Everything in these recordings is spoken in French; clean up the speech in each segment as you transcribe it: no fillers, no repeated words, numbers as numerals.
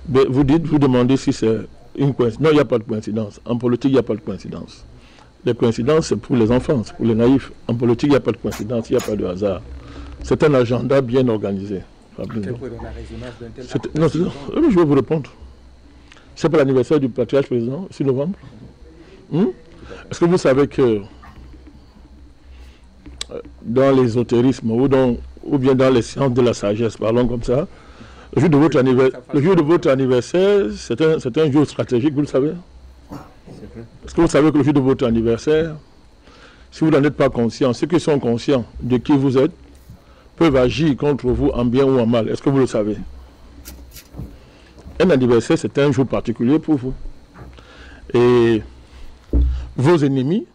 Mais vous demandez si c'est une coïncidence. Non, il n'y a pas de coïncidence. En politique, il n'y a pas de coïncidence. Les coïncidences, c'est pour les enfants, c'est pour les naïfs. En politique, il n'y a pas de coïncidence, il n'y a pas de hasard. C'est un agenda bien organisé. Non, je vais vous répondre. C'est pas l'anniversaire du patriarche président, 6 novembre. Est-ce que vous savez que dans l'ésotérisme ou bien dans les sciences de la sagesse, parlons comme ça, le jour de votre anniversaire, c'est un jour stratégique, vous le savez? Est-ce que vous savez que le jour de votre anniversaire, si vous n'en êtes pas conscient, ceux qui sont conscients de qui vous êtes peuvent agir contre vous en bien ou en mal? Est-ce que vous le savez? Un anniversaire, c'est un jour particulier pour vous. Et vos ennemis,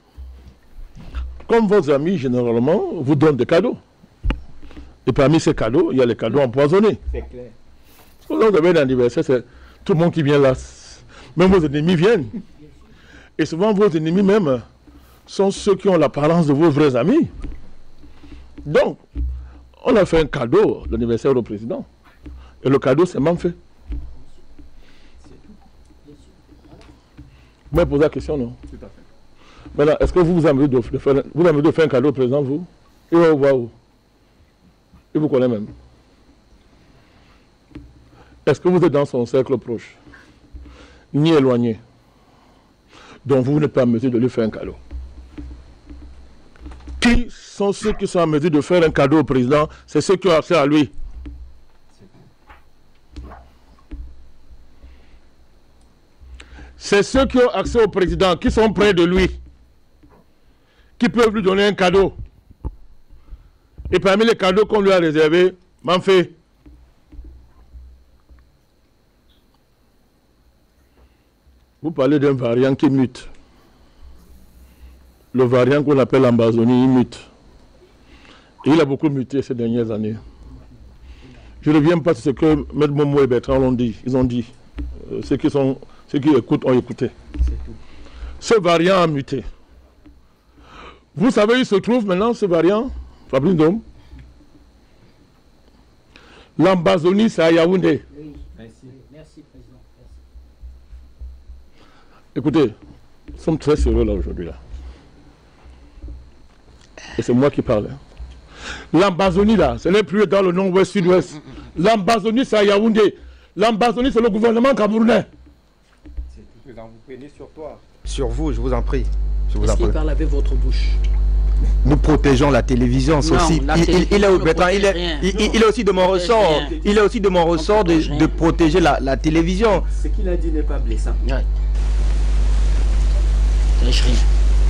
comme vos amis, généralement, vous donnent des cadeaux. Et parmi ces cadeaux, il y a les cadeaux empoisonnés. C'est clair. Quand vous avez un anniversaire, c'est tout le monde qui vient là. Même vos ennemis viennent. Et souvent, vos ennemis même sont ceux qui ont l'apparence de vos vrais amis. Donc, on a fait un cadeau l'anniversaire au président. Et le cadeau, c'est même fait. Vous m'avez posé la question, non? Tout à fait. Maintenant, est-ce que vous avez de faire un cadeau au président, vous? Il va vous voir où? Il vous connaît même. Est-ce que vous êtes dans son cercle proche? Ni éloigné. Donc vous n'êtes pas en mesure de lui faire un cadeau. Qui sont ceux qui sont en mesure de faire un cadeau au président? C'est ceux qui ont accès à lui. C'est ceux qui ont accès au président, qui sont près de lui, qui peuvent lui donner un cadeau. Et parmi les cadeaux qu'on lui a réservés, m'en fait. Vous parlez d'un variant qui mute. Le variant qu'on appelle l'Ambazonie, il mute. Et il a beaucoup muté ces dernières années. Je ne reviens pas sur ce que M. Momo et Bertrand l'ont dit. Ils ont dit. Ceux qui écoutent ont écouté. Ce variant a muté. Vous savez, il se trouve maintenant, ce variant, Fabrice Dom. L'Ambazonie, c'est à Yaoundé. Oui. Merci, président. Merci. Écoutez, nous sommes très sérieux là aujourd'hui. Là. Et c'est moi qui parle. L'Ambazonie, là, ce n'est plus dans le nord-ouest, sud-ouest. L'Ambazonie, c'est à Yaoundé. L'Ambazonie, c'est le gouvernement camerounais. Vous prenez sur toi. Sur vous, je vous en prie. Est-ce qu'il parle avec votre bouche? Nous protégeons la télévision aussi. Il est aussi de mon ressort. Il est aussi de mon ressort de protéger la télévision. Ce qu'il a dit n'est pas blessant. Ouais. Il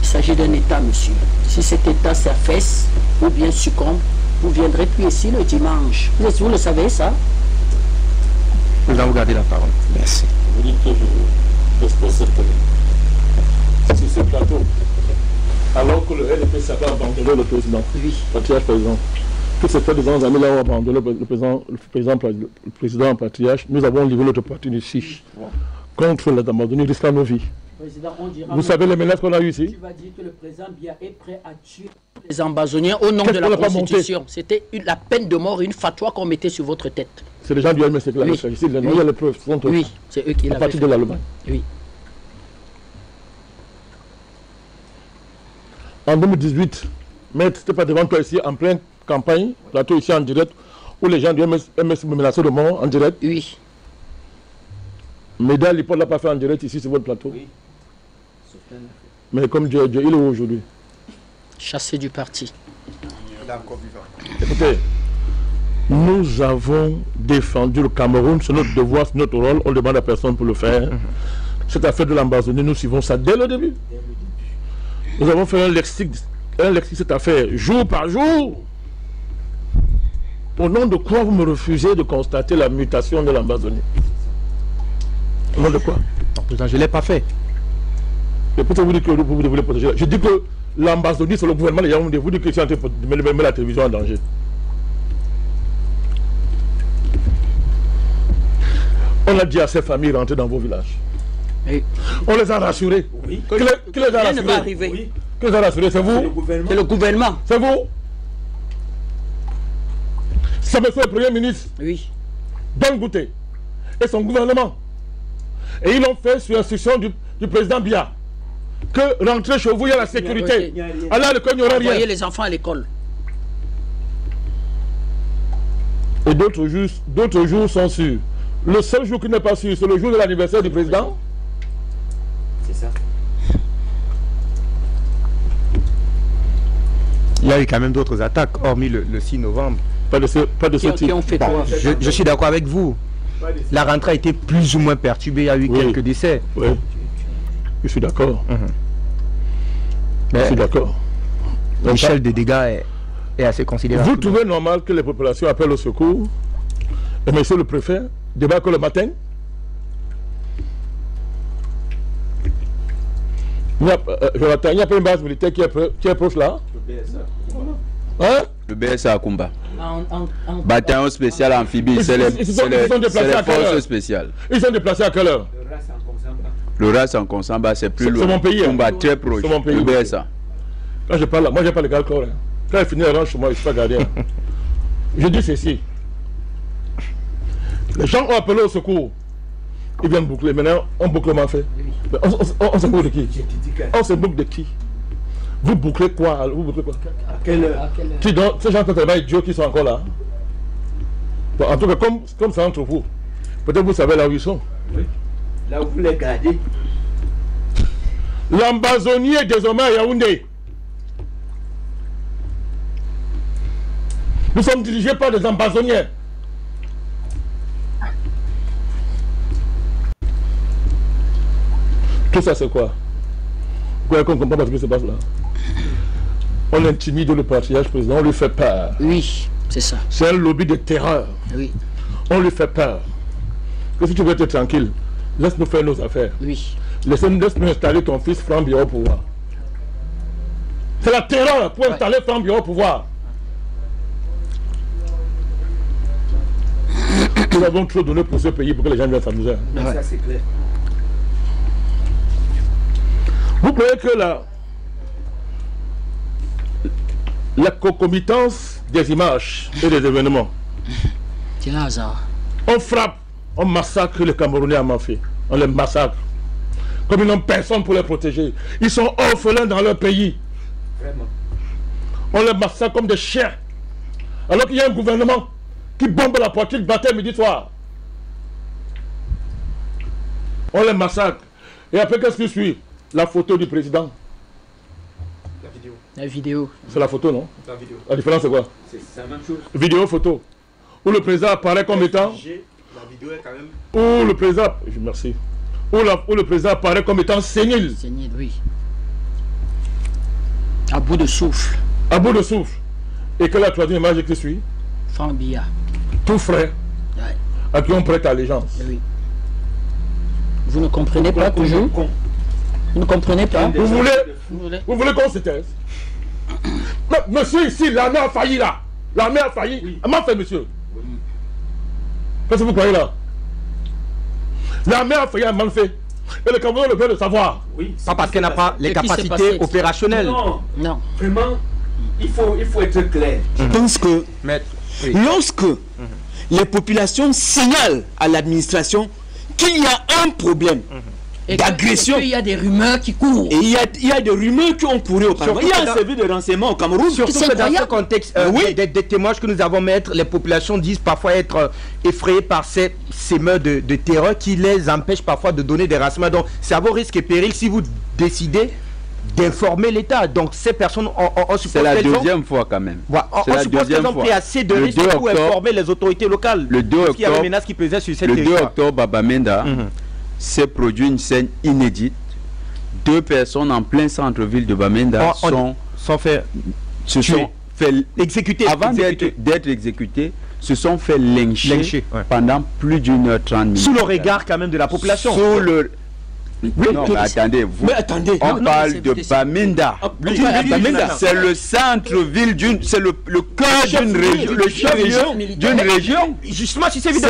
s'agit d'un État, monsieur. Si cet État s'affaisse ou bien succombe, vous ne viendrez plus ici le dimanche. Vous le savez, ça? Nous allons garder la parole. Merci. Vous dites que je expose cette sur ce plateau, alors que le LP s'avait abandonné le président, patriarche président. Tous ces présidents amis là ont abandonné le président patriarche. Nous avons livré notre parti ici contre les Amazonie risquant nos vies. Vous savez les menaces qu'on a eues ici? Tu vas dire que le président Biya est prêt à tuer les Ambazoniens au nom de la Constitution. C'était la peine de mort et une fatwa qu'on mettait sur votre tête. C'est les gens du MSC qui l'avaient fait ici. Il y a les preuves. Oui, c'est eux qui l'avaient fait. À partir de l'Allemagne. Oui. En 2018, mais c'était pas devant toi ici, en pleine campagne, plateau ici en direct, où les gens du MS me menaçaient de mort en direct. Oui. Médal, il ne l'a pas fait en direct ici sur votre plateau. Oui. Mais comme Dieu, il est où aujourd'hui? Chassé du parti. Il est encore vivant. Écoutez, nous avons défendu le Cameroun, c'est notre devoir, c'est notre rôle, on demande à personne pour le faire. Cette affaire de l'Ambazonie, nous suivons ça dès le début. Nous avons fait un lexique cette affaire, jour par jour. Au nom de quoi vous me refusez de constater la mutation de l'Ambazonie? Au nom de quoi? Je ne l'ai pas fait. Et pourquoi vous dites que vous voulez protéger? Je dis que l'Ambazonie, c'est le gouvernement de Yaoundé. Vous dites que c'est en train de mettre la télévision en danger. On a dit à ces familles de rentrer dans vos villages. Oui. On les a rassurés. Oui. Qui les a Rien ne va rassurés? arriver. Oui. Qui les a rassurés? C'est vous? C'est le gouvernement. C'est vous? C'est monsieur le Premier ministre. Oui. Don Goûté. et son gouvernement. Et ils l'ont fait sur l'instruction du président Biya. Que rentrer chez vous, il y a la sécurité. Alors à l'école, il n'y aura rien. Envoyez les enfants à l'école. Et d'autres jours sont sûrs. Le seul jour qui n'est pas sûr, c'est le jour de l'anniversaire du président. C'est ça. Il y a eu quand même d'autres attaques, hormis le 6 novembre. Pas de ce type. Qui ont fait quoi? Je suis d'accord avec vous. La rentrée a été plus ou moins perturbée, il y a eu quelques décès. Oui, je suis d'accord. Je suis d'accord. L'échelle des dégâts est assez considérable. Vous trouvez normal que les populations appellent au secours et monsieur le préfet débarque le matin? Il n'y a pas une base militaire qui est proche là? Hein? Le BSA à Kumba. Bataillon spécial amphibie, c'est les forces spéciales. Ils sont déplacés à quelle heure? Le RAS en Konsamba, c'est plus loin. C'est mon pays. Kumba, très proche. C'est mon pays. Le BSA. Quand je parle là, moi j'ai pas le calcul. Quand il finit, il rentre chez moi, je suis pas gardien. Je dis ceci. Les gens ont appelé au secours. Ils viennent boucler. Maintenant, on boucle fait. On se boucle de qui? On se boucle de qui? Vous bouclez quoi? Vous bouclez quoi? À quelle heure? Qui donc, ces gens qui sont idiots qui sont encore là. Bon, en tout cas, comme ça entre vous, peut-être vous savez là où ils sont. Oui. Là où vous les gardez. L'ambazonnier est désormais à Yaoundé. Nous sommes dirigés par des ambazonniers. Tout ça c'est quoi? Vous ne comprenez pas ce qui se passe là? On intimide le patriarche président, on lui fait peur. Oui, c'est ça. C'est un lobby de terreur. Oui. On lui fait peur. Que si tu veux être tranquille, laisse-nous faire nos affaires. Oui. Laisse-nous installer ton fils Franck Biya au pouvoir. C'est la terreur pour installer Franck Biya au pouvoir. Nous avons trop donné pour ce pays pour que les gens viennent s'amuser. Ça c'est clair. Vous croyez que la concomitance des images et des événements, c'est un hasard. On frappe, on massacre les Camerounais à Mafé. On les massacre. Comme ils n'ont personne pour les protéger. Ils sont orphelins dans leur pays. Vraiment. On les massacre comme des chiens. Alors qu'il y a un gouvernement qui bombe la poitrine matin, midi, soir. On les massacre. Et après, qu'est-ce qui suit? La photo du président. La vidéo. La vidéo. C'est la photo, non? La vidéo. La différence, c'est quoi? C'est la même chose. Vidéo, photo. Où le président apparaît comme étant... La vidéo est quand même... Où le président... Merci. Où le président apparaît comme étant sénile. Sénile, oui. À bout de souffle. À bout de souffle. Et que la troisième image qui suit? Franck Biya. Tout frais. Ouais. À qui on prête allégeance. Oui. Vous ne comprenez pas toujours? Vous ne comprenez pas? Vous voulez qu'on se taise? Monsieur ici, l'armée a failli là. L'armée a failli. Oui. Comment fait monsieur? Oui. Qu'est-ce que vous croyez là? L'armée a failli à mal fait. Et le Cameroun le fait de savoir. Oui. Pas parce qu'elle n'a pas les capacités opérationnelles. Non. Non. Vraiment, il faut être clair. Je pense que lorsque les populations signalent à l'administration qu'il y a un problème d'agression. Il y a des rumeurs qui courent. Et il y a des rumeurs qui ont couru auparavant. Il y a un service de renseignement au Cameroun. Surtout que dans ce contexte, des témoignages que nous avons mettre, les populations disent parfois être effrayées par ces meurtres de terreur qui les empêchent parfois de donner des renseignements. Donc c'est à vos risques et périls si vous décidez d'informer l'État. Donc ces personnes ont c'est la deuxième fois quand même. Voilà, on suppose qu'elles ont pris assez de risques pour informer les autorités locales. Le 2 octobre, il y a une menace qui pesait sur cette territoire. Le 2 octobre, Baba Menda s'est produit une scène inédite. 2 personnes en plein centre-ville de Bamenda se sont fait exécuter. Avant d'être exécutés, se sont fait lyncher pendant plus d'1h30. Sous le regard quand même de la population. Sous le... non, mais attendez, on parle de Bamenda. C'est le centre-ville c'est le cœur d'une région, le chef-lieu d'une région. Justement, si c'est évident,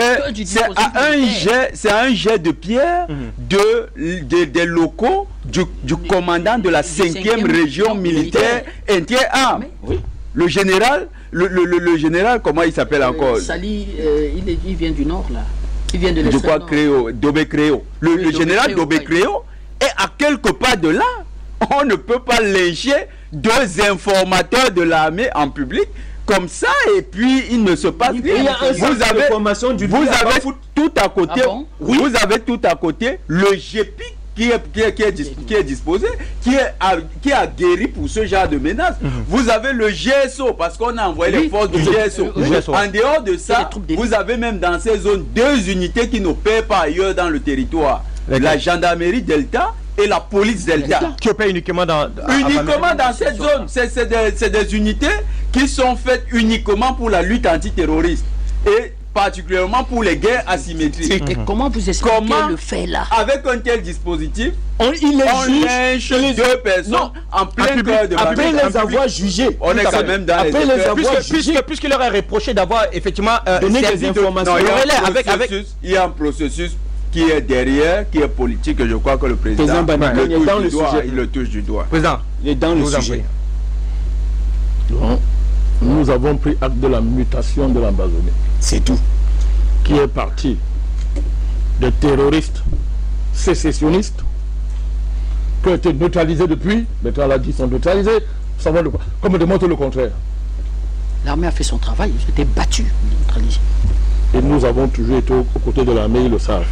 c'est un jet de pierre des locaux du commandant de la 5e région militaire inter-armes. Le général, le général, comment il s'appelle encore? Sali, il vient du nord là. Qui vient de je crois Dobé Créo. Le général Dobé Créo est à quelques pas de là. On ne peut pas lyncher 2 informateurs de l'armée en public comme ça et puis il ne se passe rien. Vous avez tout à côté, vous avez tout à côté le GEPI qui est disposé, qui est aguerri pour ce genre de menaces. Vous avez le GSO parce qu'on a envoyé les forces du GSO. En dehors de ça, vous avez même dans ces zones 2 unités qui n'opèrent pas ailleurs dans le territoire. La gendarmerie Delta et la police Delta. Qui opèrent uniquement dans cette zone. C'est des unités qui sont faites uniquement pour la lutte antiterroriste. Et particulièrement pour les guerres asymétriques. Et comment vous expliquez le fait là? Avec un tel dispositif, on lynche 2 personnes en plein cœur de Bamenda. Après les avoir jugés. On est quand même dans puisqu'il leur est reproché d'avoir effectivement donné des informations. Il y a un processus qui est derrière, qui est politique, et je crois que le président le touche du doigt. Président, il est dans le sujet. Nous avons pris acte de la mutation de l'Ambazonienne. C'est tout. Qui est parti des terroristes sécessionnistes qui ont été neutralisés depuis. Bertrand l'a dit, ils sont neutralisés. Comme démontre le contraire. L'armée a fait son travail, ils étaient battus, neutralisés. Et nous avons toujours été aux côtés de l'armée, ils le savent.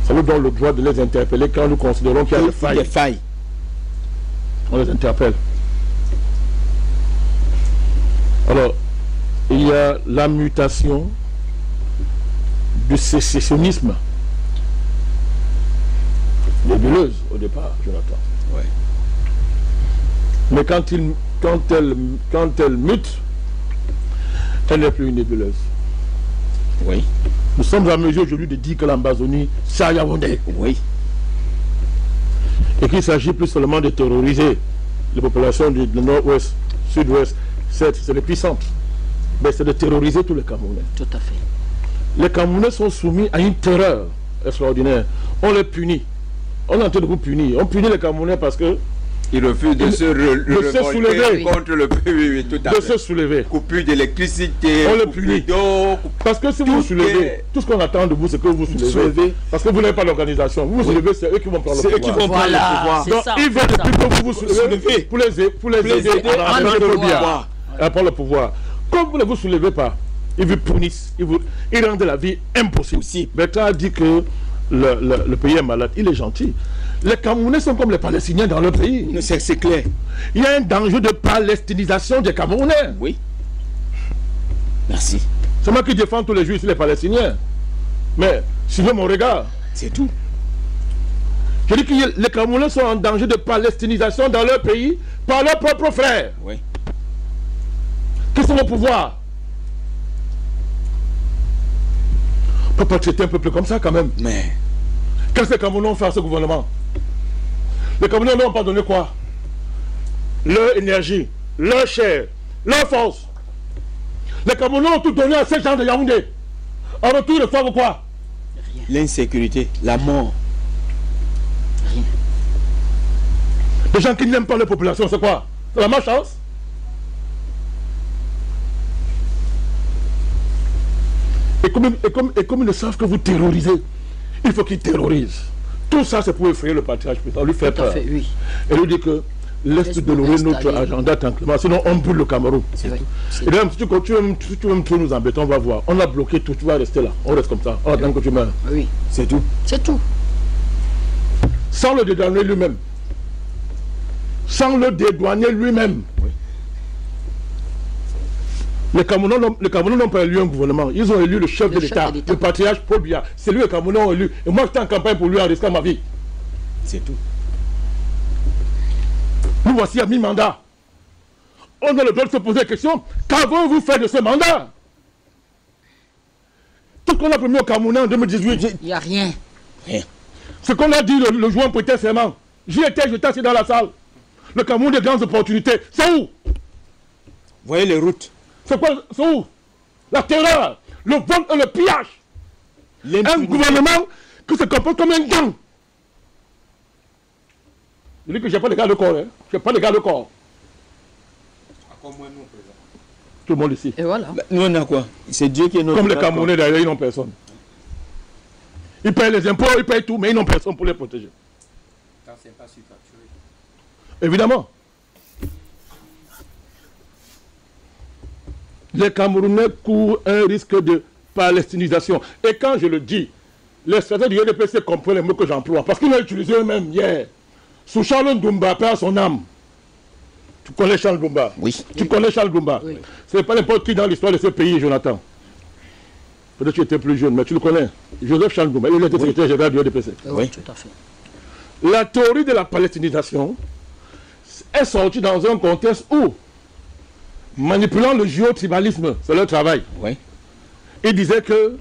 Ça nous donne le droit de les interpeller quand nous considérons qu'il y a des failles. On les interpelle. Alors, il y a la mutation du sécessionnisme. Nébuleuse au départ, Jonathan. Ouais. Mais quand elle mute, elle n'est plus une nébuleuse. Oui. Nous sommes en mesure aujourd'hui de dire que l'Ambazonie, c'est à Yaoundé. Oui. Et qu'il s'agit plus seulement de terroriser les populations du nord-ouest, sud-ouest. C'est les puissantes. Mais c'est de terroriser tous les Camerounais. Tout à fait. Les Camerounais sont soumis à une terreur extraordinaire. On les punit. On est en train de vous punir. On punit les Camerounais parce que ils refusent de se soulever contre le pays. De se soulever. Coupure d'électricité. On les punit. Parce que si vous vous soulevez, tout ce qu'on attend de vous, c'est que vous vous soulevez. Parce que vous n'avez pas l'organisation. Vous vous soulevez, c'est eux qui vont prendre le pouvoir. C'est eux qui vont prendre le pouvoir. Donc ils veulent plutôt que vous vous soulevez pour les aider à prendre le pouvoir. Comme vous ne vous soulevez pas, ils vous punissent. Ils rendent la vie impossible. Bertrand a dit que le pays est malade. Il est gentil. Les Camerounais sont comme les Palestiniens dans leur pays. C'est clair. Il y a un danger de palestinisation des Camerounais. Oui. Merci. C'est moi qui défends tous les jours ici les Palestiniens. Mais suivez mon regard. C'est tout. Je dis que les Camerounais sont en danger de palestinisation dans leur pays par leurs propres frères. Oui. Quels sont nos pouvoirs? On ne peut pas traiter un peuple comme ça quand même. Mais qu'est-ce que les Camerounais ont fait à ce gouvernement? Les Camerounais n'ont pas donné quoi? Leur énergie, leur chair, leur force. Les Camerounais ont tout donné à ces gens de Yaoundé. En retour, ils reçoivent quoi? L'insécurité, la mort. Rien. Les gens qui n'aiment pas la population, c'est quoi? C'est la malchance? Et comme ils ne savent que vous terrorisez, il faut qu'ils terrorisent. Tout ça, c'est pour effrayer le patriarche, on lui fait peur. Fait, oui. Et lui dit que laisse dérouler notre agenda tranquillement, sinon on brûle le Cameroun. Et même si tu veux trop nous embêter, on va voir. On a bloqué tout, tu vas rester là. On reste comme ça. On attend que tu meurs. Oui. C'est tout. C'est tout. Sans le dédouaner lui-même. Sans le dédouaner lui-même. Oui. Les Camerounais n'ont pas élu un gouvernement. Ils ont élu le chef de l'État, le patriarche Paul Biya. C'est lui les Camerounais ont élu. Et moi, j'étais en campagne pour lui en risquant ma vie. C'est tout. Nous voici à mi-mandat. On a le droit de se poser la question. Qu'avons-vous fait de ce mandat? Tout ce qu'on a promis aux Camerounais en 2018. Il n'y a rien. Rien. Ce qu'on a dit le juin prêtait serment. J'y étais, j'étais assis dans la salle. Le Cameroun des grandes opportunités. C'est où? Voyez les routes. C'est quoi? C'est où? La terreur, le vol et le pillage. Un gouvernement qui se comporte comme un gang. Je dis que je n'ai pas de garde corps. Hein. Je n'ai pas de garde corps. Tout le monde ici. Et voilà. Nous on a quoi? C'est Dieu qui est notre. Comme les Camerounais d'ailleurs, ils n'ont personne. Ils payent les impôts, ils payent tout, mais ils n'ont personne pour les protéger. Quand c'est pas surfacturé. Évidemment. Les Camerounais courent un risque de palestinisation. Et quand je le dis, les stratégies du UDPC comprennent les mots que j'emploie. Parce qu'ils l'ont utilisé eux-mêmes hier. Sous Charles Ndoumba, perd son âme. Tu connais Charles Ndoumba? Oui. Tu connais Charles Ndoumba? Oui. Ce n'est pas n'importe qui dans l'histoire de ce pays, Jonathan. Peut-être que tu étais plus jeune, mais tu le connais. Joseph Charles Ndoumba, il était secrétaire général du UDPC. Oui, tout à fait. La théorie de la palestinisation est sortie dans un contexte où, manipulant le géotribalisme, c'est leur travail. Oui. Il disait que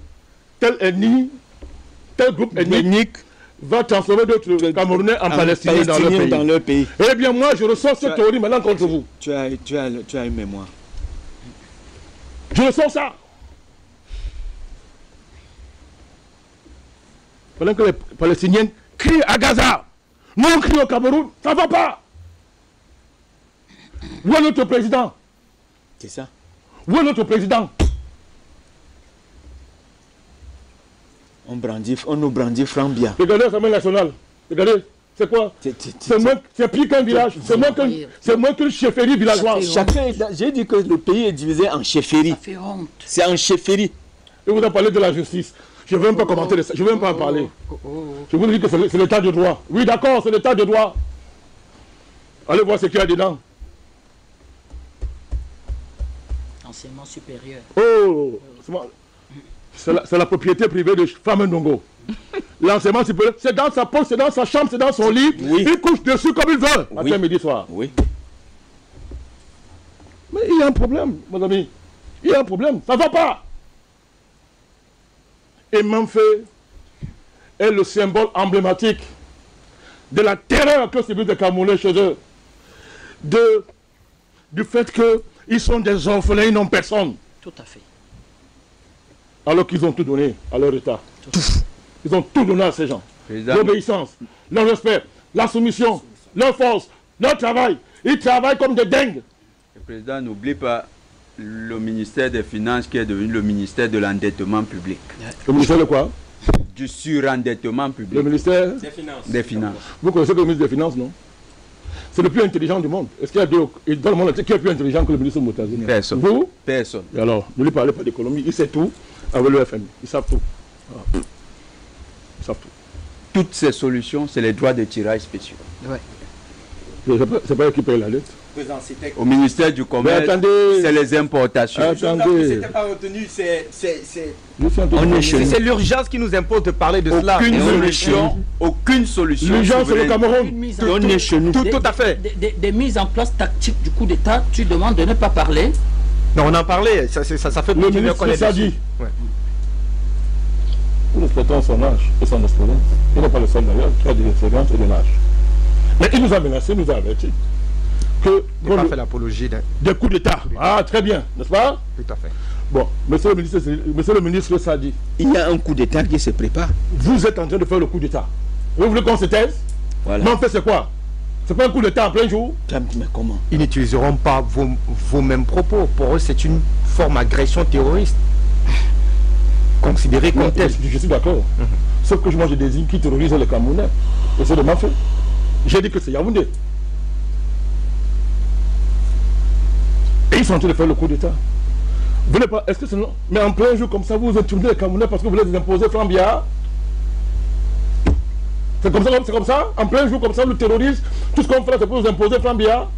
tel ethnie, tel groupe ethnique va transformer d'autres Camerounais en Palestiniens dans leur pays. Eh bien, moi, je ressors cette théorie maintenant contre vous. Tu as une mémoire. Je ressors ça. Pendant que les Palestiniens crient à Gaza, nous on crie au Cameroun, ça ne va pas. Où est notre président? C'est ça. Où est notre président? On nous brandit Frambia. Regardez l'Assemblée nationale. Regardez, c'est quoi? C'est pire qu'un village. C'est moins qu'une chefferie villageoise. J'ai dit que le pays est divisé en chefferies. Ça fait honte. C'est en chefferie. Et vous avez parlé de la justice. Je ne vais même pas commenter ça. Je ne vais même pas en parler. Je vous dis que c'est l'état de droit. Oui, d'accord, c'est l'état de droit. Allez voir ce qu'il y a dedans. Enseignement supérieur. Oh, c'est la propriété privée de Femme Ndongo. L'enseignement supérieur, c'est dans sa poche, c'est dans sa chambre, c'est dans son lit. Oui. Il couche dessus comme il veut, matin, midi, soir. Oui. Mais il y a un problème, mon ami. Il y a un problème. Ça ne va pas. Et Manfé est le symbole emblématique de la terreur que subissent les Camerounais chez eux. Du fait qu'ils sont des orphelins, ils n'ont personne. Tout à fait. Alors qu'ils ont tout donné à leur État. Ils ont tout donné à ces gens. L'obéissance, le respect, la soumission, leur force, leur travail. Ils travaillent comme des dingues. Le président n'oublie pas le ministère des Finances qui est devenu le ministère de l'endettement public. Le ministère de quoi? Du surendettement public. Le ministère des Finances. Vous connaissez le ministre des Finances, non? C'est le plus intelligent du monde. Est-ce qu'il y a dans le monde qui est plus intelligent que le ministre Moutazine? Personne. Vous? Personne. Et alors, ne lui parlez pas d'économie. Il sait tout avec le FMI. Ils savent tout. Voilà. Ils savent tout. Toutes ces solutions, c'est les droits de tirage spéciaux. Ouais. C'est pas eux qui payent la dette. Au ministère du Commerce, c'est les importations. Attendez. C'était pas retenu, c'est l'urgence qui nous impose de parler de cela. Aucune solution. L'urgence, c'est le Cameroun. On est chez nous. Tout à fait. Des mises en place tactiques du coup d'État, tu demandes de ne pas parler. Non, on en parlait, ça fait le ministre ça dit. Nous respectons son âge et son expérience. Il n'est pas le seul d'ailleurs qui a de l'expérience et de l'âge. Mais il nous a menacé, nous a averti que il n'a pas fait l'apologie des coups d'État. Ah, très bien, n'est-ce pas? Tout à fait. Bon, monsieur le ministre, ça dit. Il y a un coup d'État qui se prépare. Vous êtes en train de faire le coup d'État. Vous voulez qu'on se taise? Voilà. Mais en fait, c'est quoi? C'est pas un coup d'État en plein jour? Mais comment? Ils n'utiliseront pas vos mêmes propos. Pour eux, c'est une forme d'agression terroriste. Considérée comme telle. Je suis d'accord. Sauf que moi, je désigne qui terrorise les Camerounais. Et c'est de ma fait. J'ai dit que c'est Yaoundé. Et ils sont en train de faire le coup d'État. Vous n'êtes pas. Est-ce que c'est non? Mais en plein jour comme ça, vous intimidez les Camerounais parce que vous voulez les imposer Frambia. C'est comme ça? En plein jour comme ça, le terroriste, tout ce qu'on fait, c'est pour nous imposer Frambia.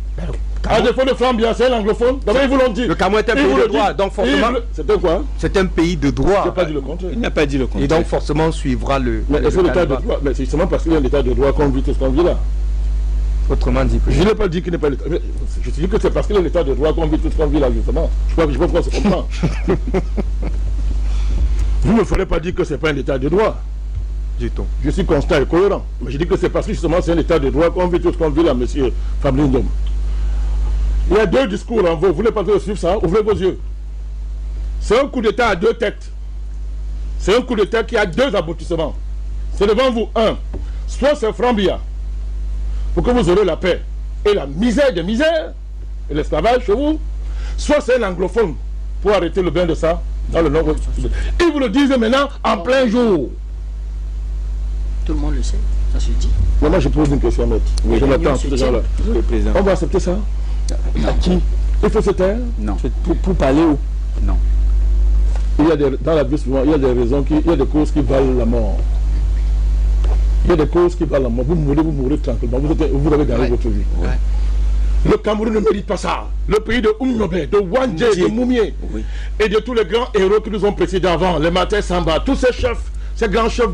À défaut de Frambia, c'est l'anglophone. D'abord, ils vous l'ont dit. Le Cameroun est un pays de droit, donc forcément. C'était quoi? C'est un pays de droit. Il n'a pas dit le contraire. Il n'a pas dit le contraire. Et donc, forcément, on suivra le. Mais est-ce que l'état de droit? Mais c'est justement parce qu'il y a un état de droit qu'on vit tout ce qu'on vit là. Autrement dit. Je n'ai pas dit qu'il n'est pas l'état. Je dis que c'est parce qu'il y a l'état de droit qu'on vit tout ce qu'on vit là, justement. Je crois qu'on se comprend. Vous ne me ferez pas dire que ce n'est pas un état de droit. Du tout. Je suis constant et cohérent. Mais je dis que c'est parce que justement c'est un état de droit qu'on vit tout ce qu'on vit là, monsieur Fablindom. Il y a deux discours en vous. Vous voulez pas suivre ça? Ouvrez vos yeux. C'est un coup d'état à deux têtes. C'est un coup d'état qui a deux aboutissements. C'est devant vous. Un, soit c'est Frambia, pour que vous aurez la paix et la misère des misères, et l'esclavage chez vous, soit c'est un anglophone pour arrêter le bain de ça dans le nord. Ils vous le disent maintenant en plein jour. le sait, ça se dit. Mais moi je pose une question, maître. Oui, je m'attends à ce genre-là. On va accepter ça? Non. À qui? Il faut se taire? Non. Pour parler où? Non. Il y a dans la vie souvent, il y a des raisons, il y a des causes qui valent la mort. Il y a des causes qui valent la mort. Vous mourrez tranquillement. Vous avez gagné votre vie. Ouais. Le Cameroun ne mérite pas ça. Le pays de Oumnobé, de Wandje, de Moumié, et de tous les grands héros qui nous ont précédés avant, les Maté Samba, tous ces chefs, ces grands chefs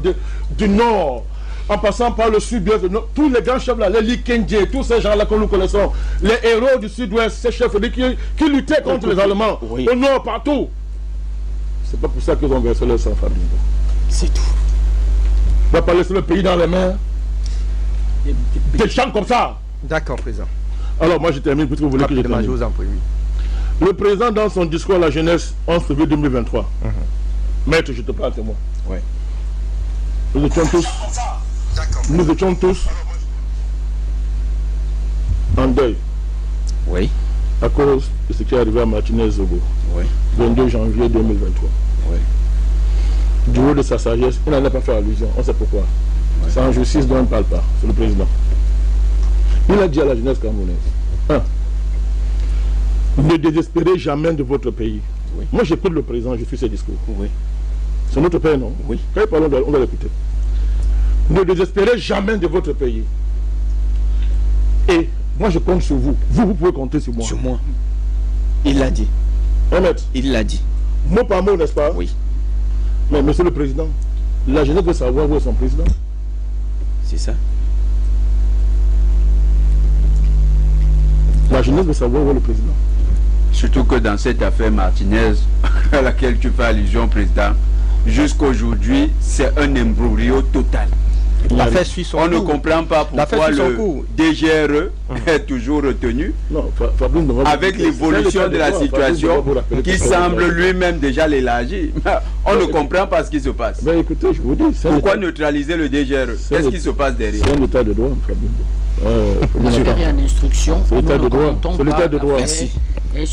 du Nord, en passant par le Sud-Ouest, tous les grands chefs là, les Likendje, tous ces gens-là que nous connaissons, les héros du Sud-Ouest, ces chefs qui luttaient contre les Allemands, au Nord, partout. C'est pas pour ça qu'ils ont versé leur sang, Fabien. C'est tout. On va pas laisser le pays dans les mains des gens comme ça. D'accord, président. Alors moi je termine, puisque vous voulez que je termine. Le président dans son discours à la jeunesse 11 février 2023, maître, je te parle, c'est moi. Oui. Nous étions tous en deuil. Oui. À cause de ce qui est arrivé à Martinez-Zogo. Oui. 22 janvier 2023. Oui. Du haut de sa sagesse, il n'en a pas fait allusion. On sait pourquoi. C'est en justice dont on ne parle pas. C'est le président. Il a dit à la jeunesse camerounaise, ne désespérez jamais de votre pays. Oui. Moi j'écoute le président, je suis ses discours. Oui. C'est notre père, non? Oui. Quand il parle, on doit l'écouter. Ne désespérez jamais de votre pays. Et moi je compte sur vous. Vous pouvez compter sur moi. Sur moi. Il l'a dit. Maître, il l'a dit. Mot par mot, n'est-ce pas? Oui. Mais monsieur le président, la jeunesse veut savoir où est son président. C'est ça. La jeunesse veut savoir où est le président. Surtout que dans cette affaire Martinez, à laquelle tu fais allusion, président, jusqu'aujourd'hui, c'est un imbroglio total. L'affaire suit son cours. On ne comprend pas pourquoi le DGRE est toujours retenu. Non, avec l'évolution de la situation qui semble lui-même déjà l'élargir. On ne comprend pas ce qui se passe. Mais écoutez, je vous dis, pourquoi neutraliser le DGRE? Qu'est-ce qui se passe derrière? C'est un état de droit, il y a une instruction. C'est l'état de droit. C'est l'état de droit.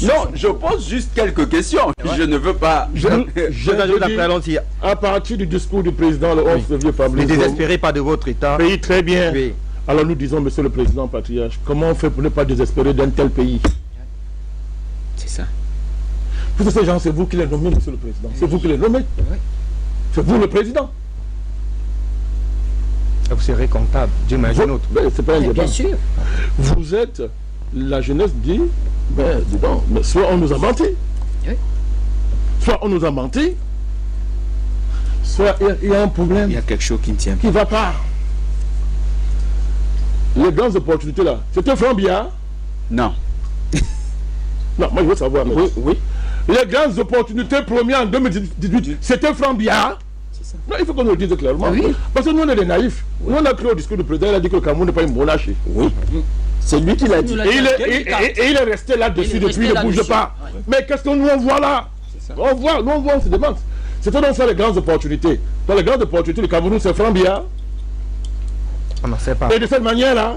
Non, je pose juste quelques questions. Je ne veux pas. À partir du discours du président le 11 février, ne désespérez pas de votre état. Pays très bien. Oui. Alors nous disons, monsieur le président patriarche, comment on fait pour ne pas désespérer d'un tel pays? C'est ça. Tous ces gens, c'est vous qui les nommez, monsieur le président. C'est vous qui les nommez. C'est vous le président. Vous serez comptable d'une manière ou d'une autre. C'est pas un débat. Bien sûr. Vous êtes, la jeunesse dit, ben, dis donc, mais soit on nous a menti, soit on nous a menti, soit il y a un problème. Il y a quelque chose qui ne tient pas. Qui ne va pas. Les grandes opportunités là, c'était Franck Biya? Non. Non, moi je veux savoir. Oui, oui. Les grandes opportunités promises en 2018, c'était Franck Biya? Non, il faut qu'on nous le dise clairement. Oui. Parce que nous, on est des naïfs. Nous, on a cru au discours du président, il a dit que le Cameroun n'est pas une monarchie. Oui. C'est lui qui l'a dit. Et il est resté là-dessus depuis, il ne bouge pas. Ouais. Mais qu'est-ce que nous, on voit là? On voit, nous, on se demande. C'était donc ça les grandes opportunités. Dans les grandes opportunités, le Cameroun, c'est Franck Biya. On n'en sait pas. Et de cette manière-là,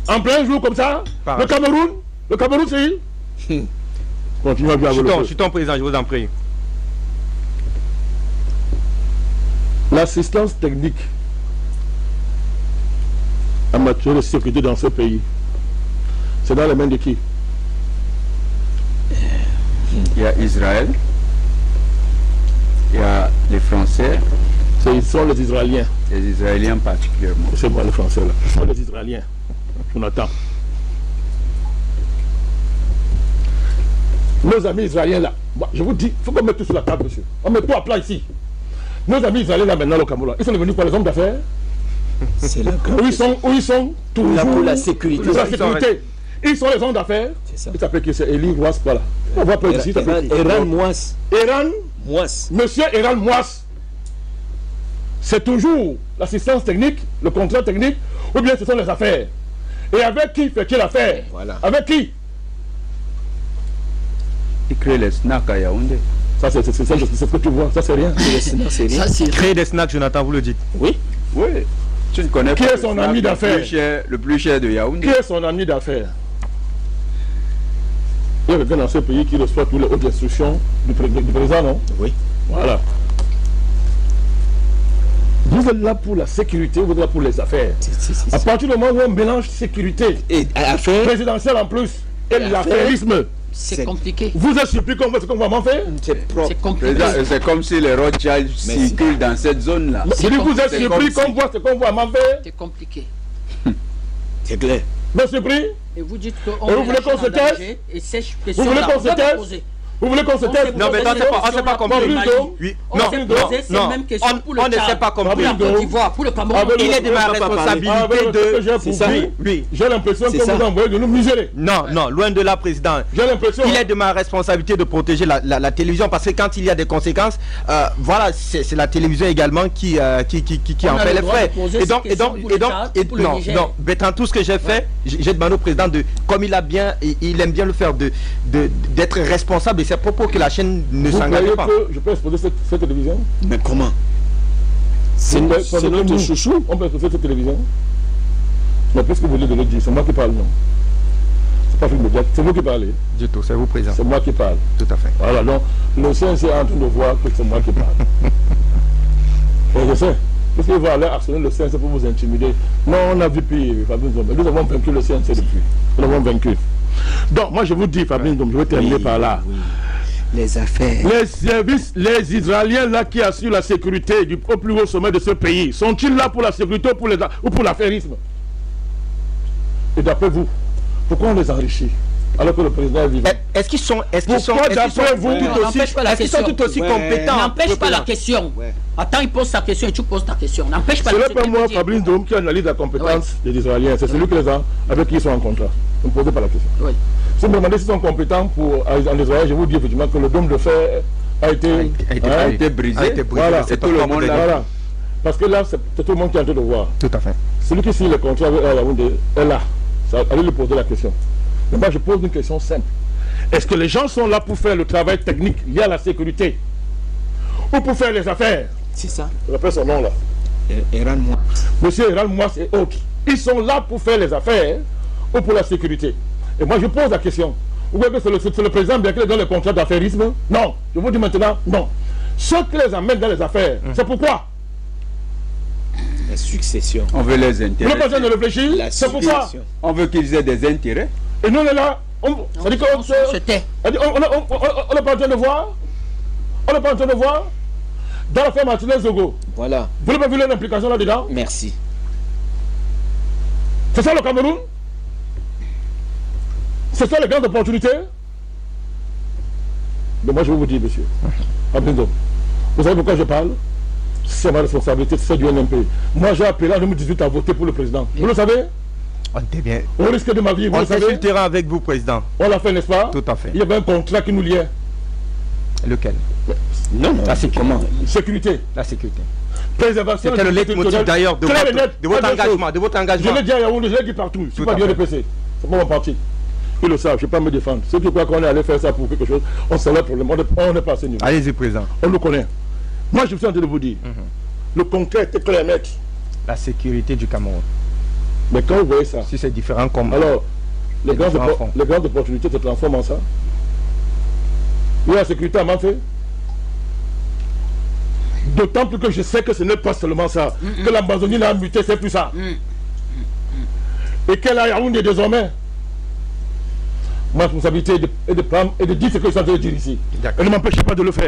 en plein jour comme ça, le Cameroun, c'est... Continuez à bien avec le Je suis ton président, je vous en prie. L'assistance technique en matière de sécurité dans ce pays, c'est dans les mains de qui? Il y a Israël, il y a les Français. Ils sont les Israéliens. Les Israéliens particulièrement. C'est moi les Français là. Ce sont les Israéliens. On attend. Nos amis Israéliens là, je vous dis, il faut qu'on mette tout sur la table, monsieur. On met tout à plat ici. Nos amis Israéliens là maintenant, le Cameroun, ils sont devenus quoi, les hommes d'affaires? C'est là que... Où ils sont toujours là pour la sécurité. Ils sont les hommes d'affaires. Il s'appelle qui? C'est Eli Mouas, voilà. On voit pas ici. Eran Mouas. Eran Mouas. Monsieur Eran Mouas. C'est toujours l'assistance technique, le contrat technique, ou bien ce sont les affaires. Et avec qui fait-il l'affaire? Voilà. Avec qui? Il crée les snacks à Yaoundé. Ça, c'est ce que tu vois, ça c'est rien. Créer des snacks, Jonathan, vous le dites? Oui. Oui. Tu ne connais qui pas est son ami d'affaires? Le plus cher de Yaoundé. Qui est son ami d'affaires? Il y a quelqu'un dans ce pays qui reçoit toutes les hautes instructions du président, non? Oui. Voilà. Vous êtes là pour la sécurité, vous êtes là pour les affaires. À partir du moment où on mélange sécurité et affaires présidentielle en plus et l'affairisme, c'est compliqué. Vous êtes surpris qu'on voit ce qu'on va m'en faire? C'est compliqué. C'est comme si les Rothschild circulent dans cette zone-là. Je dis, vous êtes surpris qu'on voit ce qu'on va m'en faire? C'est compliqué. C'est clair. Vous êtes surpris? Et vous dites qu'on vous voulez qu'on se taise? Vous voulez qu'on se taise? Vous voulez qu'on se taise? Non, mais on ne s'est pas compris. Oui. Non, on ne s'est pas compris. Pour le Cameroun, il est de ma responsabilité de... C'est ça. Oui. J'ai l'impression qu'on vous envoie de nous museler. Non, loin de là, président. J'ai l'impression. Il est de ma responsabilité de protéger la télévision parce que quand il y a des conséquences, voilà, c'est la télévision également qui en fait les frais. Et donc, non, Bertrand, tout ce que j'ai fait, j'ai demandé au président de, comme il aime bien le faire, d'être responsable. C'est à propos que la chaîne ne s'engage pas. Que je peux exposer cette télévision? Mais comment? C'est notre chouchou. On peut exposer cette télévision? Mais qu'est-ce que vous voulez de l'autre dire? C'est moi qui parle, non? C'est pas film médiatique, c'est vous qui parlez. Du tout, c'est vous, président. C'est moi qui parle. Tout à fait. Voilà, donc le CNC est en train de voir que c'est moi qui parle. Et je sais. Qu'est-ce qu'il va aller harceler le CNC pour vous intimider? Non, on a vu pire, Fabrice Ndom. Nous avons vaincu le CNC depuis. Nous l'avons vaincu. Donc, moi je vous dis, Fabrice Ndom, je vais terminer par là. Oui. Les affaires. Les services, les Israéliens là qui assurent la sécurité au plus haut sommet de ce pays, sont-ils là pour la sécurité ou pour l'affairisme? Et d'après vous, pourquoi on les enrichit alors que le président est vivant? Est-ce qu'ils sont tout aussi compétents? N'empêche pas la question. Attends, il pose sa question et tu poses ta question. N'empêche pas. Ce n'est pas moi, Fabrice Ndom, qui analyse la compétence des Israéliens. C'est celui avec qui ils sont en contrat. Ne me posez pas la question. Oui. Si vous me demandez s'ils sont compétents en Israël, je vous dis effectivement que le dôme de fer a été brisé. Voilà, c'est tout le monde là. Voilà. Parce que là, c'est tout le monde qui est en train de voir. Tout à fait. Celui qui signe le contrat avec Yaoundé est là. Allez lui poser la question. Mais moi, je pose une question simple. Est-ce que les gens sont là pour faire le travail technique lié à la sécurité ou pour faire les affaires? C'est ça. Je rappelle son nom là. Eran Moas. Monsieur Eran Moas et autres. Ils sont là pour faire les affaires ou pour la sécurité? Et moi, je pose la question. Vous voyez que c'est le président bien qu'il est dans le contrat d'affairisme? Non. Je vous dis maintenant, non. Ceux qui les amènent dans les affaires, c'est pourquoi? La succession. On veut les intérêts. Vous n'avez pas besoin de réfléchir. C'est pourquoi? On veut qu'ils aient des intérêts. Et nous, on est là. Ça dit qu'on se tait. On n'est pas en train de voir. On n'est pas en train de voir. Dans l'affaire Martinez Zogo. Voilà. Vous n'avez pas vu l'implication là-dedans? Merci. C'est ça le Cameroun? C'est ça les grandes opportunités? Mais moi je vais vous dire, monsieur. Vous savez pourquoi je parle? C'est ma responsabilité, c'est du NMP. Moi j'ai appelé en 2018 à voter pour le président. Vous le savez? On était bien. Au risque de ma vie, vous le savez? On était sur le terrain avec vous, président. On l'a fait, n'est-ce pas? Tout à fait. Il y avait un contrat qui nous liait. Lequel? Non, la sécurité. Sécurité. La sécurité. Préservation. C'était le leitmotiv d'ailleurs de votre engagement. Je l'ai dit à Yaoundé, je l'ai dit partout. Je ne suis pas bien répété. C'est pas mon parti. Ils le savent, je ne vais pas me défendre. Ceux qui croient qu'on est allé faire ça pour quelque chose, on sait le problème. On n'est pas assez nul. Allez-y, président. On le connaît. Moi, je suis en train de vous dire. Le concret était clair, net. La sécurité du Cameroun. Mais quand vous voyez ça. Si c'est différent comme. Alors, les grandes opportunités se transforment en ça. Oui, la sécurité a mal fait. D'autant plus que je sais que ce n'est pas seulement ça. Que l'Amazonie a muté, c'est plus ça. Et qu'elle a Yaoundé désormais. Ma responsabilité est de prendre et de dire ce que je suis en train de dire ici. Et ne m'empêchez pas de le faire.